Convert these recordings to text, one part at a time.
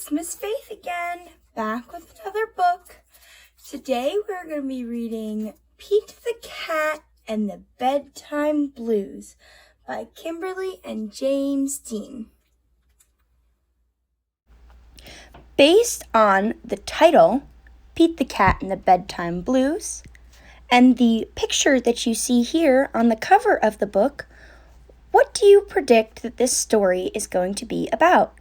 it's Miss Faith again, back with another book. Today we're going to be reading Pete the Cat and the Bedtime Blues by Kimberly and James Dean. Based on the title, Pete the Cat and the Bedtime Blues, and the picture that you see here on the cover of the book, what do you predict that this story is going to be about?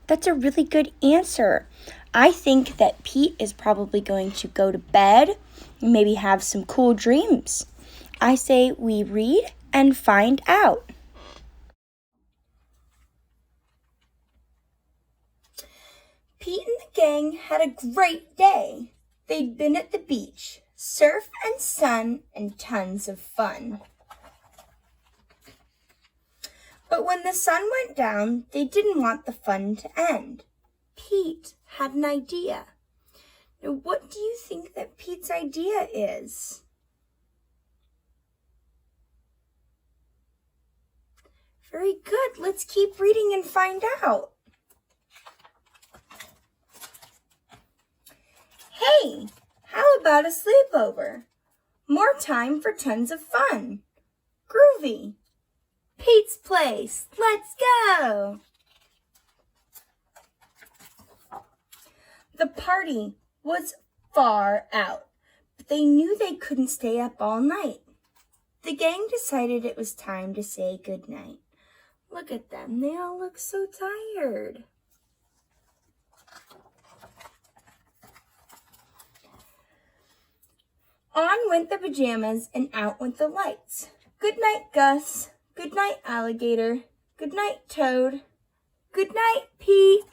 That's a really good answer. I think that Pete is probably going to go to bed and maybe have some cool dreams. I say we read and find out. Pete and the gang had a great day. They'd been at the beach, surf and sun, and tons of fun. But when the sun went down, they didn't want the fun to end. Pete had an idea. Now, what do you think that Pete's idea is? Very good. Let's keep reading and find out. Hey, how about a sleepover? More time for tons of fun. Groovy. Pete's place. Let's go. The party was far out, but they knew they couldn't stay up all night. The gang decided it was time to say goodnight. Look at them. They all look so tired. On went the pajamas and out went the lights. Good night, Gus. Good night, Alligator. Good night, Toad. Good night, Pete.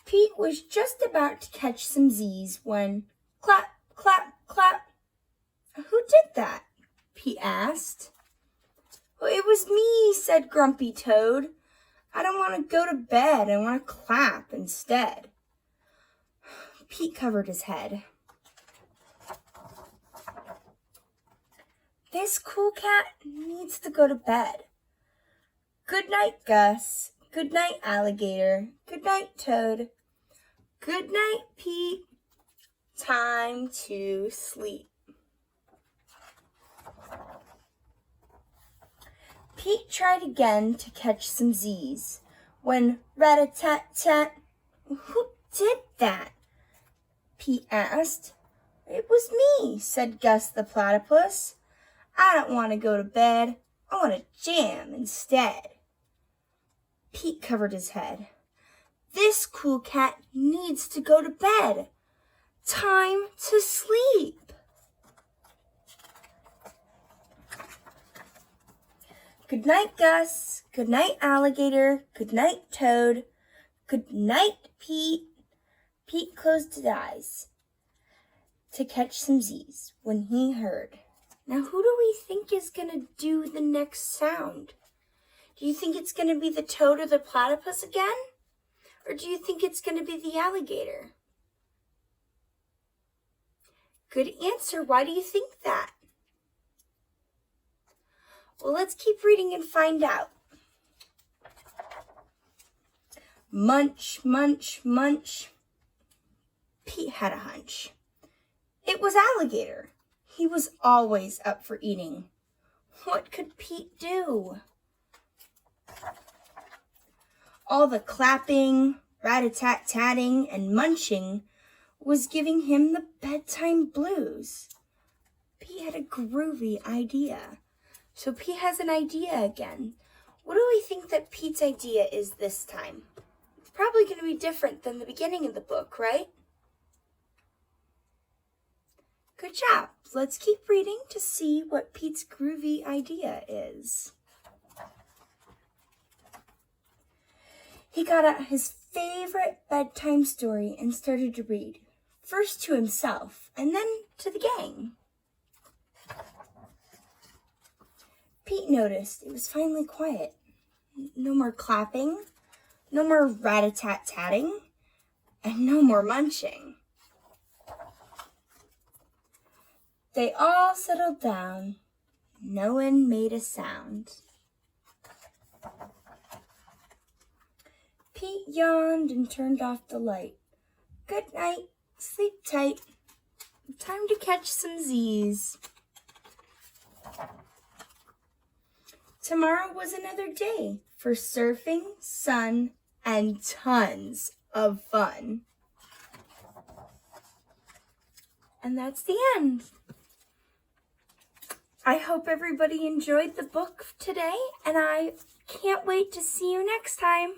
Pete was just about to catch some Z's when clap, clap, clap. Who did that? Pete asked. Well, it was me, said Grumpy Toad. I don't want to go to bed. I want to clap instead. Pete covered his head. This cool cat needs to go to bed. Good night, Gus. Good night, Alligator. Good night, Toad. Good night, Pete. Time to sleep. Pete tried again to catch some Z's when rat-a-tat-tat. Who did that? Pete asked. It was me, said Gus the Platypus. I don't want to go to bed. I want to jam instead. Pete covered his head. This cool cat needs to go to bed. Time to sleep. Good night, Gus. Good night, Alligator. Good night, Toad. Good night, Pete. Pete closed his eyes to catch some Z's when he heard. Now, who do we think is going to do the next sound? Do you think it's going to be the toad or the platypus again? Or do you think it's going to be the alligator? Good answer. Why do you think that? Well, let's keep reading and find out. Munch, munch, munch. Pete had a hunch. It was alligator. He was always up for eating. What could Pete do? All the clapping, rat-a-tat-tatting, and munching was giving him the bedtime blues. Pete had a groovy idea. So Pete has an idea again. What do we think that Pete's idea is this time? It's probably going to be different than the beginning of the book, right? Good job. Let's keep reading to see what Pete's groovy idea is. He got out his favorite bedtime story and started to read, first to himself and then to the gang. Pete noticed it was finally quiet. No more clapping, no more rat-a-tat-tatting, and no more munching. They all settled down no one made a sound. Pete yawned and turned off the light. Good night, sleep tight. Time to catch some Z's. Tomorrow was another day for surfing, sun, and tons of fun. And that's the end. I hope everybody enjoyed the book today, and I can't wait to see you next time.